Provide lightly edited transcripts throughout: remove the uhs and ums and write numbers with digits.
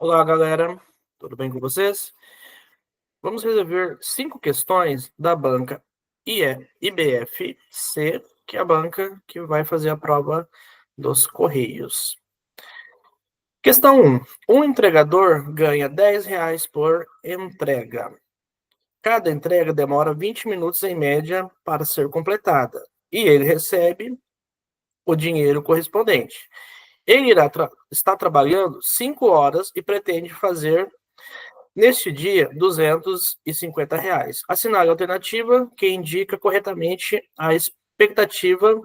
Olá, galera. Tudo bem com vocês? Vamos resolver 5 questões da banca IBFC, que é a banca que vai fazer a prova dos Correios. Questão 1. Um entregador ganha R$ 10 por entrega. Cada entrega demora 20 minutos em média para ser completada e ele recebe o dinheiro correspondente. Ele está trabalhando 5 horas e pretende fazer neste dia, R$ 250. Assinale a alternativa que indica corretamente a expectativa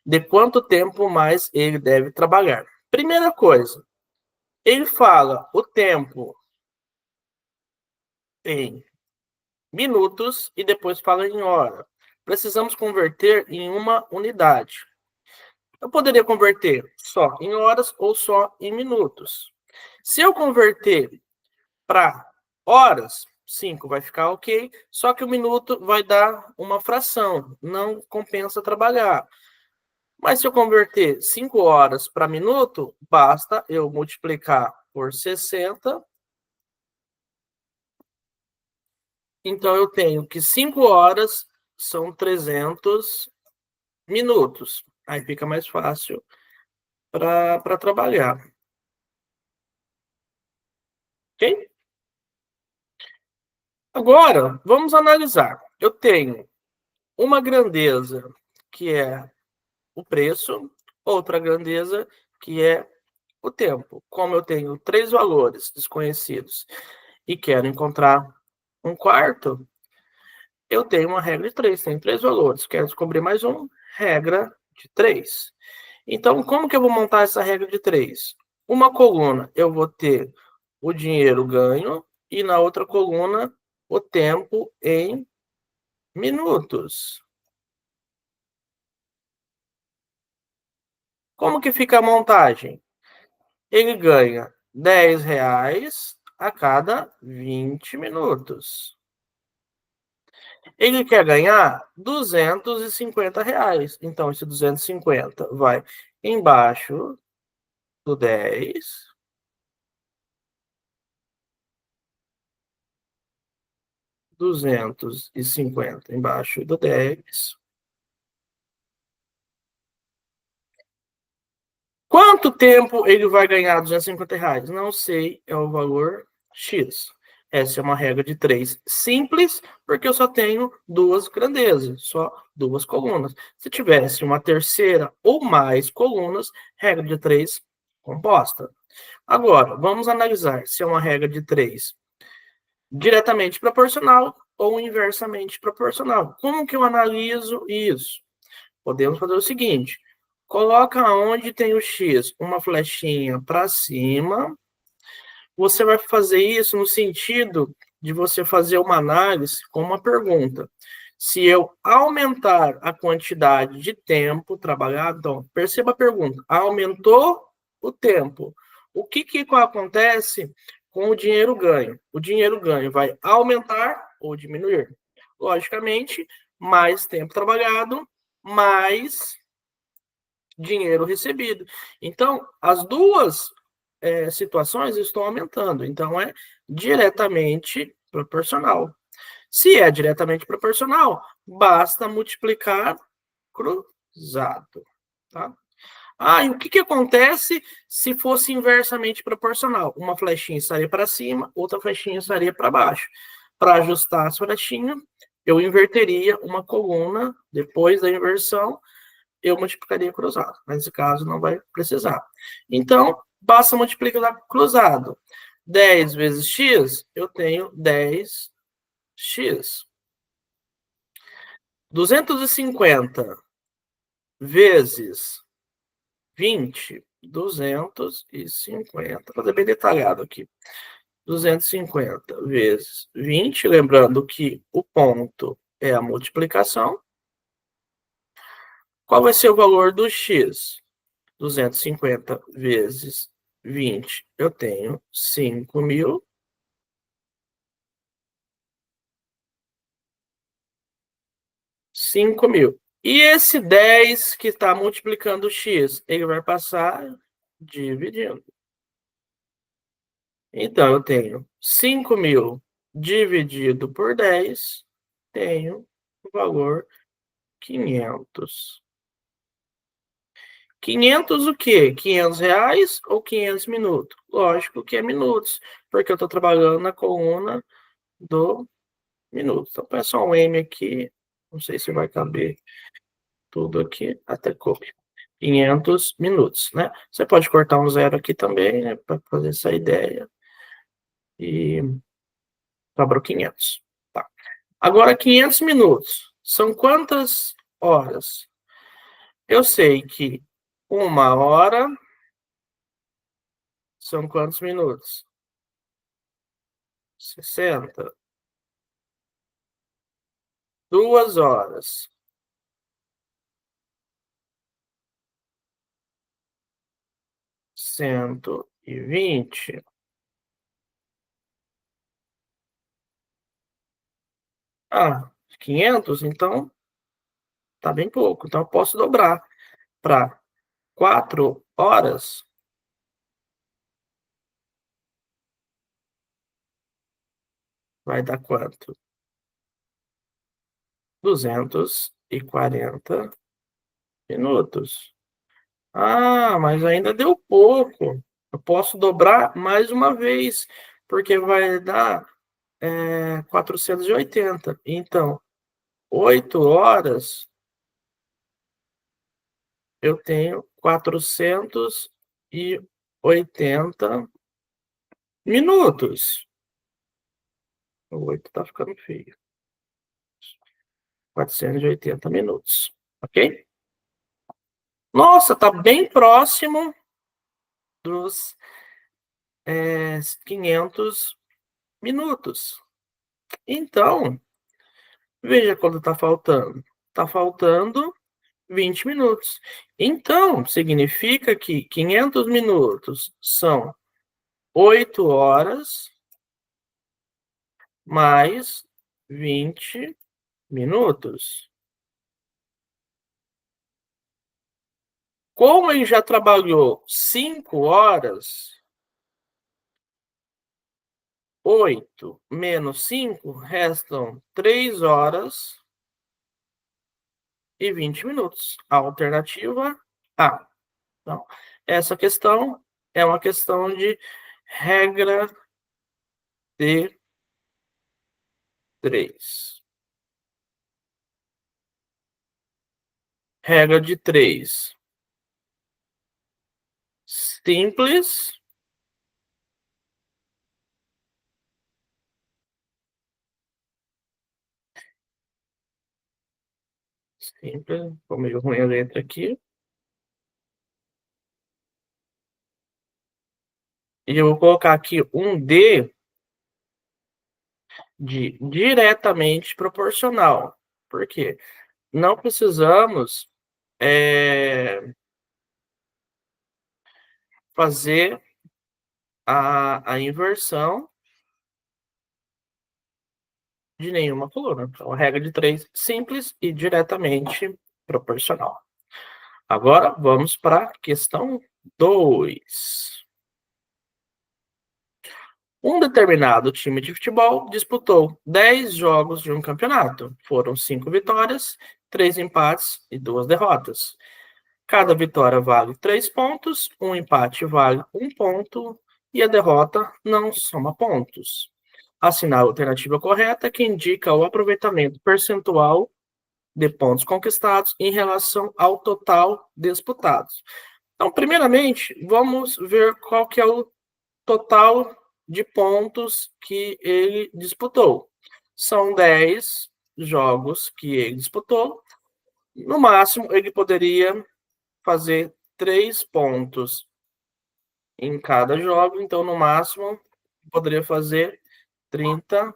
de quanto tempo mais ele deve trabalhar. Primeira coisa, ele fala o tempo em minutos e depois fala em hora. Precisamos converter em uma unidade. Eu poderia converter só em horas ou só em minutos. Se eu converter para horas, 5 vai ficar ok, só que o minuto vai dar uma fração, não compensa trabalhar. Mas se eu converter 5 horas para minuto, basta eu multiplicar por 60. Então eu tenho que 5 horas são 300 minutos. Aí fica mais fácil para trabalhar. Ok? Agora, vamos analisar. Eu tenho uma grandeza que é o preço, outra grandeza que é o tempo. Como eu tenho 3 valores desconhecidos e quero encontrar um quarto, eu tenho uma regra de 3, tenho 3 valores. Quero descobrir mais um, regra de 3. Então, como que eu vou montar essa regra de 3? Uma coluna eu vou ter o dinheiro ganho e na outra coluna o tempo em minutos. Como que fica a montagem? Ele ganha R$ 10 a cada 20 minutos. Ele quer ganhar R$ 250. Então, esse 250 vai embaixo do 10. 250 embaixo do 10. Quanto tempo ele vai ganhar R$ 250? Não sei, é o valor X. Essa é uma regra de 3 simples, porque eu só tenho 2 grandezas, só 2 colunas. Se tivesse uma terceira ou mais colunas, regra de 3 composta. Agora, vamos analisar se é uma regra de 3 diretamente proporcional ou inversamente proporcional. Como que eu analiso isso? Podemos fazer o seguinte: coloca onde tem o X uma flechinha para cima. Você vai fazer isso no sentido de você fazer uma análise com uma pergunta. Se eu aumentar a quantidade de tempo trabalhado, então, perceba a pergunta: aumentou o tempo. O que acontece com o dinheiro ganho? O dinheiro ganho vai aumentar ou diminuir? Logicamente, mais tempo trabalhado, mais dinheiro recebido. Então, as duas situações estão aumentando. Então, é diretamente proporcional. Se é diretamente proporcional, basta multiplicar cruzado. Tá? E o que acontece se fosse inversamente proporcional? Uma flechinha estaria para cima, outra flechinha estaria para baixo. Para ajustar as flechinhas, eu inverteria uma coluna depois da inversão, eu multiplicaria cruzado. Mas nesse caso não vai precisar. Então, basta multiplicar cruzado. 10 vezes x, eu tenho 10x. 250 vezes 20, 250. Vou fazer bem detalhado aqui. 250 vezes 20, lembrando que o ponto é a multiplicação. Qual vai ser o valor do x? 250 vezes 20, eu tenho 5.000. 5.000. E esse 10 que está multiplicando o x, ele vai passar dividindo. Então, eu tenho 5.000 dividido por 10, tenho o valor 500. 500 o quê? 500 reais ou 500 minutos? Lógico que é minutos, porque eu estou trabalhando na coluna do minuto. Então, peço só um M aqui, não sei se vai caber tudo aqui, até coube. 500 minutos, né? Você pode cortar um zero aqui também, né, para fazer essa ideia. E sobrou 500. Tá. Agora, 500 minutos. São quantas horas? Eu sei que 1 hora são quantos minutos? 60. 2 horas. 120. Ah, 500, então tá bem pouco. Então eu posso dobrar para 4 horas. Vai dar quanto? 240 minutos. Ah, mas ainda deu pouco. Eu posso dobrar mais uma vez, porque vai dar 480. Então, 8 horas, eu tenho 480 minutos. O 8 tá ficando feio. 480 minutos. Ok? Nossa, tá bem próximo dos 500 minutos. Então, veja quando está faltando. Está faltando 20 minutos. Então, significa que 500 minutos são 8 horas mais 20 minutos. Como ele já trabalhou 5 horas, 8 menos 5 restam 3 horas e 20 minutos. A alternativa A. Então, essa questão é uma questão de regra de 3. Regra de 3. Simples. Simples. Ficou meio ruim a letra aqui. E eu vou colocar aqui um D de diretamente proporcional. Por quê? Não precisamos fazer a inversão de nenhuma coluna. Então, a regra de 3, simples e diretamente proporcional. Agora, vamos para a questão 2. Um determinado time de futebol disputou 10 jogos de um campeonato. Foram 5 vitórias, 3 empates e 2 derrotas. Cada vitória vale 3 pontos, um empate vale 1 ponto e a derrota não soma pontos. Assinar a alternativa correta, que indica o aproveitamento percentual de pontos conquistados em relação ao total disputados. Então, primeiramente, vamos ver qual que é o total de pontos que ele disputou. São 10 jogos que ele disputou. No máximo, ele poderia fazer 3 pontos em cada jogo. Então, no máximo, poderia fazer 30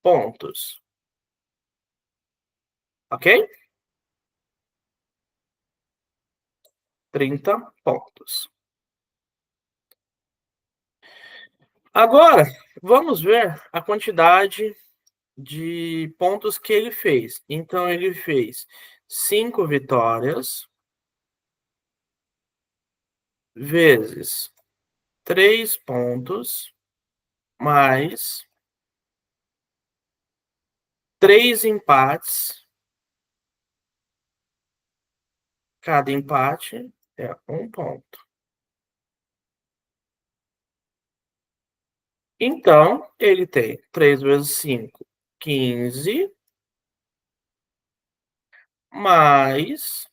pontos. Ok? 30 pontos. Agora, vamos ver a quantidade de pontos que ele fez. Então, ele fez 5 vitórias vezes 3 pontos mais 3 empates. Cada empate é 1 ponto. Então, ele tem 3 vezes 5, 15, mais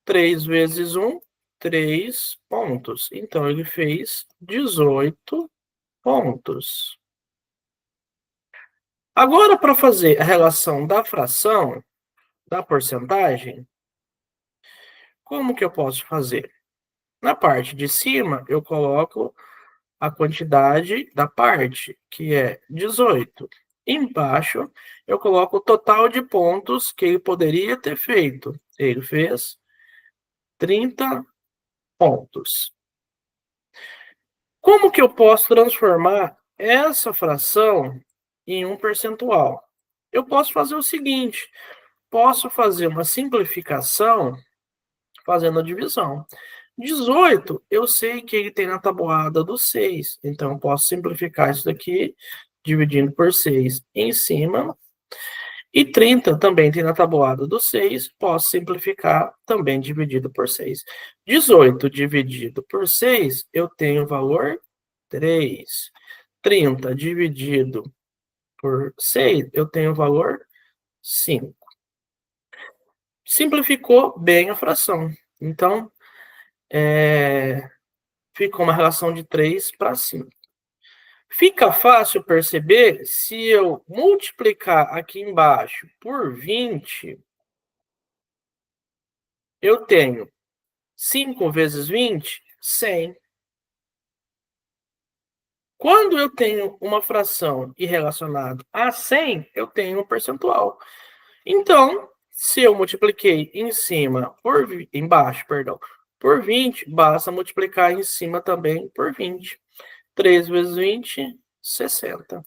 3 vezes 1, 3 pontos. Então, ele fez 18 pontos. Agora, para fazer a relação da fração, da porcentagem, como que eu posso fazer? Na parte de cima, eu coloco a quantidade da parte, que é 18. Embaixo, eu coloco o total de pontos que ele poderia ter feito. Ele fez 30 pontos. Como que eu posso transformar essa fração em um percentual? Eu posso fazer o seguinte, posso fazer uma simplificação fazendo a divisão. 18, eu sei que ele tem na tabuada do 6, então eu posso simplificar isso daqui, dividindo por 6 em cima. E 30 também tem na tabuada do 6, posso simplificar também dividido por 6. 18 dividido por 6, eu tenho o valor 3. 30 dividido por 6, eu tenho o valor 5. Simplificou bem a fração. Então, ficou uma relação de 3 para 5. Fica fácil perceber se eu multiplicar aqui embaixo por 20, eu tenho 5 vezes 20, 100. Quando eu tenho uma fração e relacionado a 100, eu tenho um percentual. Então, se eu multipliquei embaixo, por 20, basta multiplicar em cima também por 20. 3 vezes 20, 60.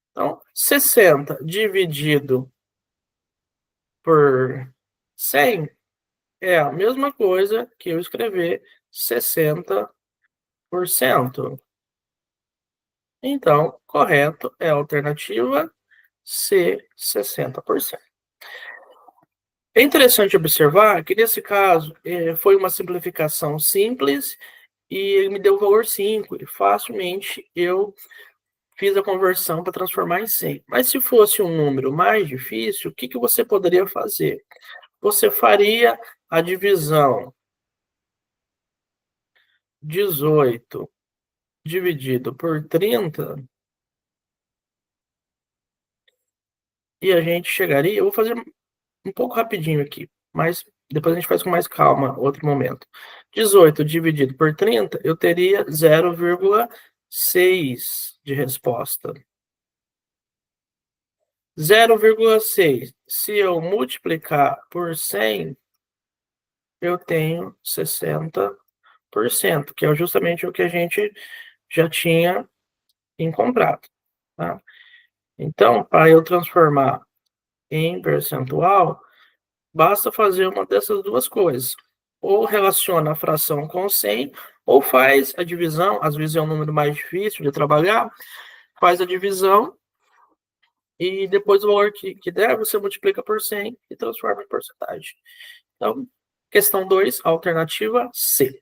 Então, 60 dividido por 100 é a mesma coisa que eu escrever 60%. Então, correto é a alternativa C, 60%. É interessante observar que, nesse caso, foi uma simplificação simples e ele me deu o valor 5. E facilmente eu fiz a conversão para transformar em 100. Mas se fosse um número mais difícil, o que você poderia fazer? Você faria a divisão 18 dividido por 30 e a gente chegaria... Eu vou fazer um pouco rapidinho aqui, mas depois a gente faz com mais calma, outro momento. 18 dividido por 30, eu teria 0,6 de resposta. 0,6. Se eu multiplicar por 100, eu tenho 60%, que é justamente o que a gente já tinha encontrado. Tá? Então, para eu transformar em percentual, basta fazer uma dessas duas coisas. Ou relaciona a fração com 100, ou faz a divisão, às vezes é um número mais difícil de trabalhar, faz a divisão e depois o valor que der, você multiplica por 100 e transforma em porcentagem. Então, questão 2, alternativa C.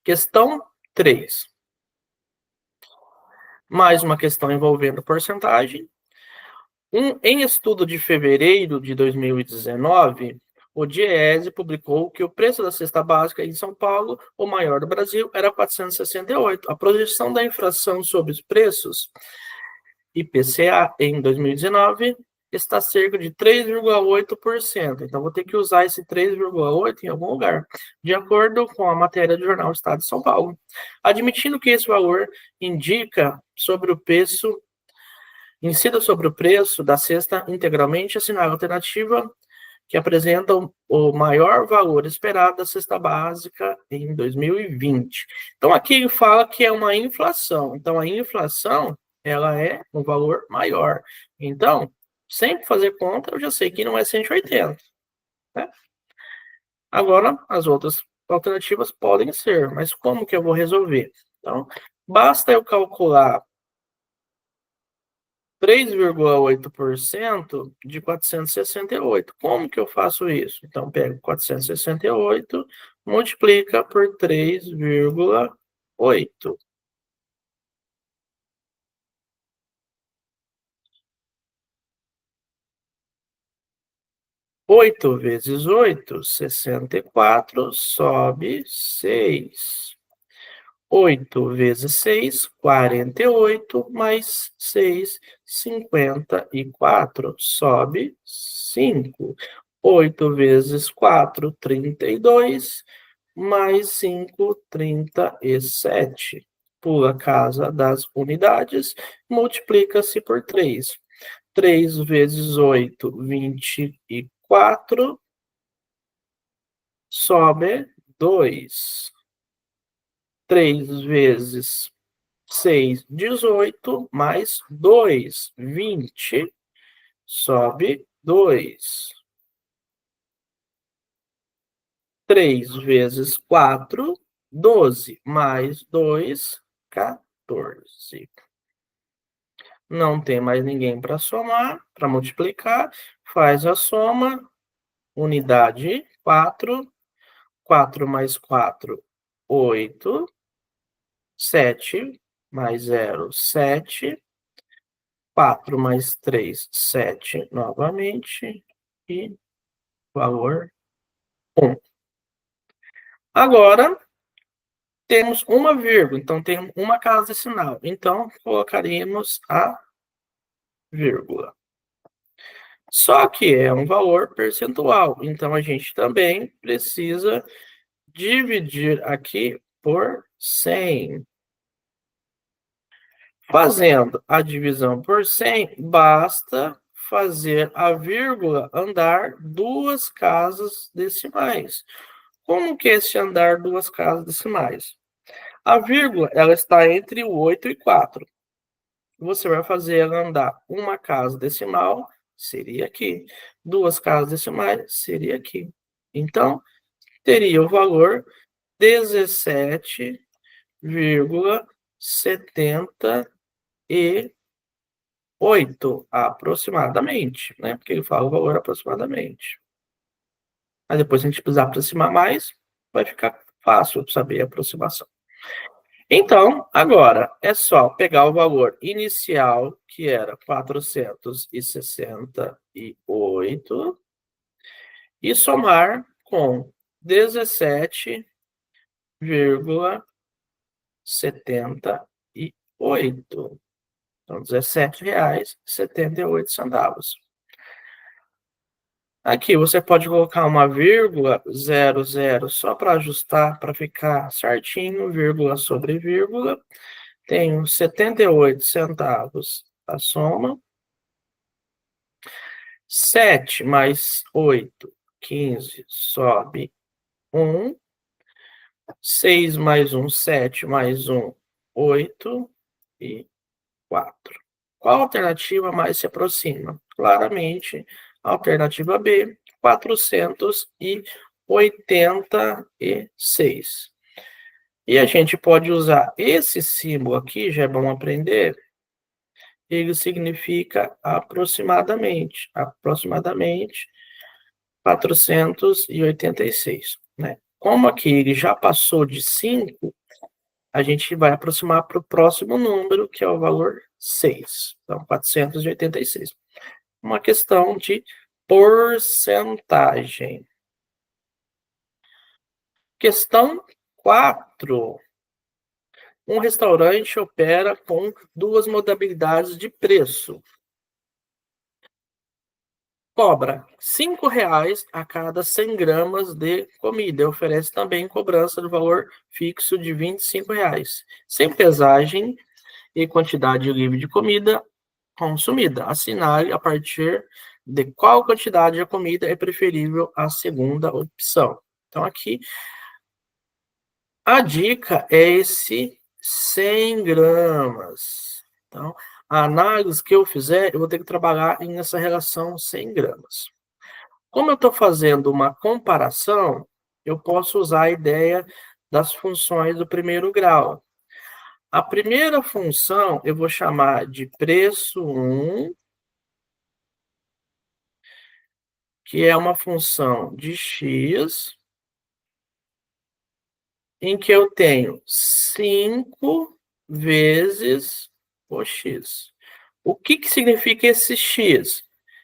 Questão 3. Mais uma questão envolvendo porcentagem. Em estudo de fevereiro de 2019, o DIEESE publicou que o preço da cesta básica em São Paulo, o maior do Brasil, era 468. A projeção da inflação sobre os preços, IPCA, em 2019, está cerca de 3,8%. Então, vou ter que usar esse 3,8% em algum lugar, de acordo com a matéria do jornal Estado de São Paulo. Admitindo que esse valor incida sobre o preço da cesta integralmente, assinar a alternativa que apresenta o maior valor esperado da cesta básica em 2020. Então, aqui ele fala que é uma inflação. Então, a inflação, ela é um valor maior. Então, sempre fazer conta, eu já sei que não é 180. Né? Agora, as outras alternativas podem ser, mas como que eu vou resolver? Então, basta eu calcular 3,8% de 468. Como que eu faço isso? Então, pego 468, multiplica por 3,8. 8 vezes 8, 64, sobe 6. 8 vezes 6, 48, mais 6, 54, sobe 5. 8 vezes 4, 32, mais 5, 37. Pula a casa das unidades, multiplica-se por 3. 3 vezes 8, 24, sobe 2. 3 vezes 6, 18, mais 2, 20, sobe 2. 3 vezes 4, 12, mais 2, 14. Não tem mais ninguém para somar, para multiplicar. Faz a soma, unidade 4, 4 mais 4, 8, 7, mais 0, 7. 4 mais 3, 7 novamente, e valor 1. Agora, temos uma vírgula, então temos uma casa decimal. Então, colocaríamos a vírgula. Só que é um valor percentual, então a gente também precisa dividir aqui por 100. Fazendo a divisão por 100, basta fazer a vírgula andar duas casas decimais. Como que é esse andar duas casas decimais? A vírgula, ela está entre o 8 e 4. Você vai fazer ela andar uma casa decimal, seria aqui. Duas casas decimais, seria aqui. Então, teria o valor 17,78 aproximadamente, né? Porque ele fala o valor aproximadamente. Mas depois, se a gente precisar aproximar mais, vai ficar fácil saber a aproximação. Então, agora é só pegar o valor inicial, que era 468, e somar com 17,78. Então, R$17,78. Aqui você pode colocar uma vírgula, 00, só para ajustar, para ficar certinho, vírgula sobre vírgula. Tenho 78 centavos a soma. 7 mais 8, 15, sobe 1. 6 mais 1, 7 mais 1, 8 e 4. Qual alternativa mais se aproxima? Claramente, a alternativa B, 486. E a gente pode usar esse símbolo aqui, já é bom aprender, ele significa aproximadamente, 486, né? Como aqui ele já passou de 5, a gente vai aproximar para o próximo número, que é o valor 6. Então, 486. Uma questão de porcentagem. Questão 4. Um restaurante opera com duas modalidades de preço. Cobra R$5 a cada 100 gramas de comida. E oferece também cobrança do valor fixo de R$25, sem pesagem e quantidade livre de comida consumida. Assinale a partir de qual quantidade de comida é preferível a segunda opção. Então, aqui, a dica é esse 100 gramas. Então, a análise que eu fizer, eu vou ter que trabalhar nessa relação 100 gramas. Como eu estou fazendo uma comparação, eu posso usar a ideia das funções do primeiro grau. A primeira função eu vou chamar de preço 1, que é uma função de x, em que eu tenho 5 vezes o x. O que significa esse x?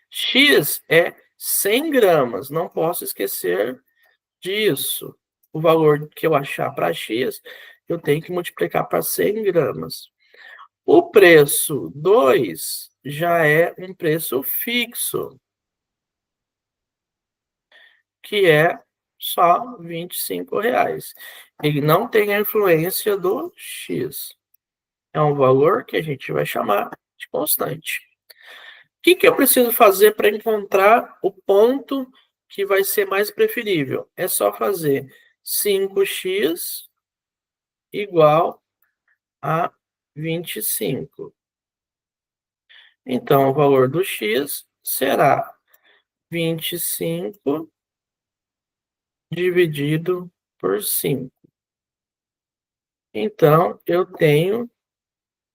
X é 100 gramas, não posso esquecer disso. O valor que eu achar para x, eu tenho que multiplicar para 100 gramas. O preço 2 já é um preço fixo, que é só R$ 25,00. Ele não tem a influência do x. É um valor que a gente vai chamar de constante. O que eu preciso fazer para encontrar o ponto que vai ser mais preferível? É só fazer 5x igual a 25. Então, o valor do x será 25 dividido por 5. Então, eu tenho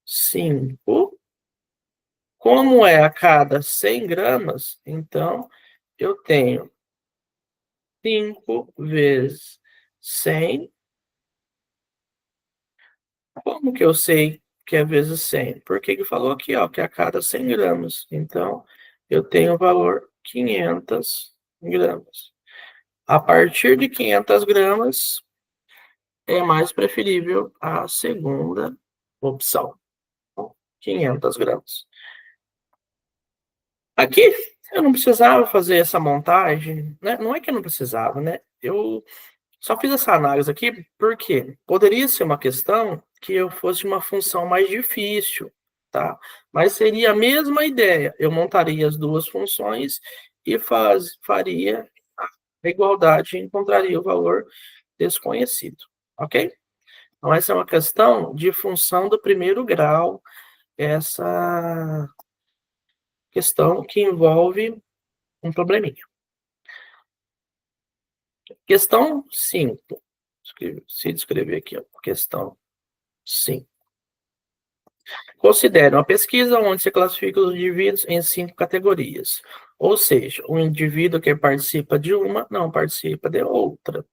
5. Como é a cada 100 gramas, então, eu tenho 5 vezes 100. Como que eu sei que é vezes 100? Porque ele falou aqui, ó, que a cada 100 gramas. Então, eu tenho o valor 500 gramas. A partir de 500 gramas, é mais preferível a segunda opção. 500 gramas. Aqui, eu não precisava fazer essa montagem, né? Não é que eu não precisava, né? Eu só fiz essa análise aqui porque poderia ser uma questão que eu fosse uma função mais difícil, tá? Mas seria a mesma ideia. Eu montaria as duas funções e faria a igualdade e encontraria o valor desconhecido, ok? Então, essa é uma questão de função do primeiro grau, essa questão que envolve um probleminha. Questão 5. Se descrever aqui, ó. Questão 5. Considere uma pesquisa onde se classifica os indivíduos em 5 categorias. Ou seja, um indivíduo que participa de uma não participa de outra.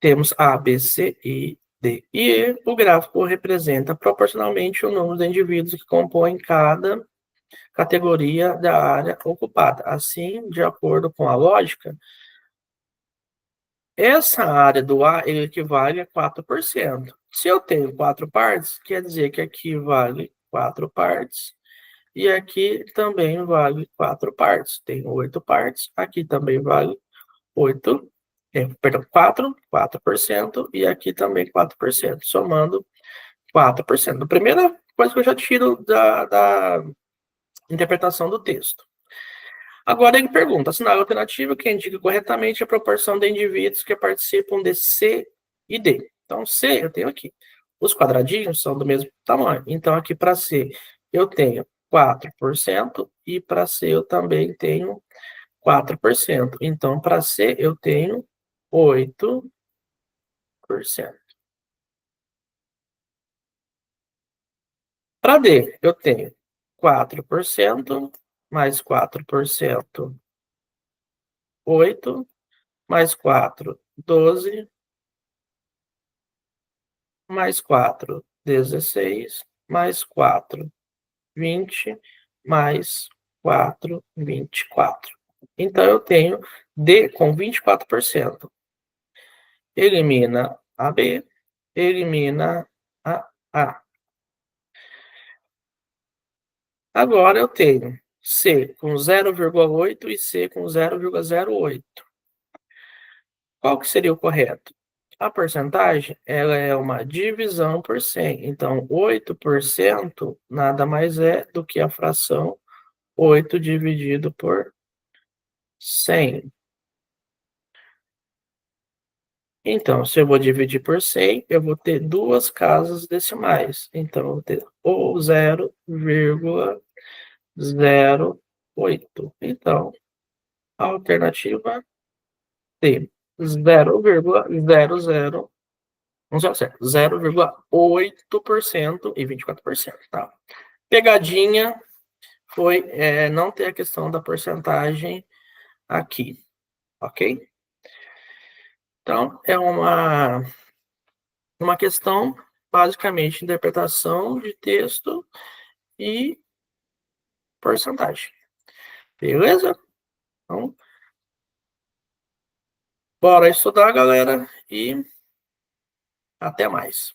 Temos A, B, C, I, D e E. O gráfico representa proporcionalmente o número de indivíduos que compõem cada categoria da área ocupada. Assim, de acordo com a lógica, essa área do A ele equivale a 4%. Se eu tenho 4 partes, quer dizer que aqui vale 4 partes e aqui também vale 4 partes. Tem 8 partes, aqui também vale 8, perdão, 4% e aqui também 4%, somando 4%. A primeira coisa que eu já tiro da interpretação do texto. Agora ele pergunta, assinale a alternativa que indica corretamente a proporção de indivíduos que participam de C e D. Então, C eu tenho aqui. Os quadradinhos são do mesmo tamanho. Então, aqui para C eu tenho 4% e para C eu também tenho 4%. Então, para C eu tenho 8%. Para D eu tenho 4% mais 4%, 8, mais 4, 12, mais 4, 16, mais 4, 20, mais 4, 24. Então, eu tenho D com 24%. Elimina a B, elimina a A. Agora eu tenho C com 0,8 e C com 0,08. Qual que seria o correto? A porcentagem, ela é uma divisão por 100. Então, 8% nada mais é do que a fração 8 dividido por 100. Então, se eu vou dividir por 100, eu vou ter duas casas decimais. Então, eu vou ter ou 0,08. Então, a alternativa D, 0,00, não sei certo, 0,8% e 24%, tá? Pegadinha foi não ter a questão da porcentagem aqui, ok? Então, é uma questão, basicamente, de interpretação de texto e porcentagem. Beleza? Então, bora estudar, galera, e até mais.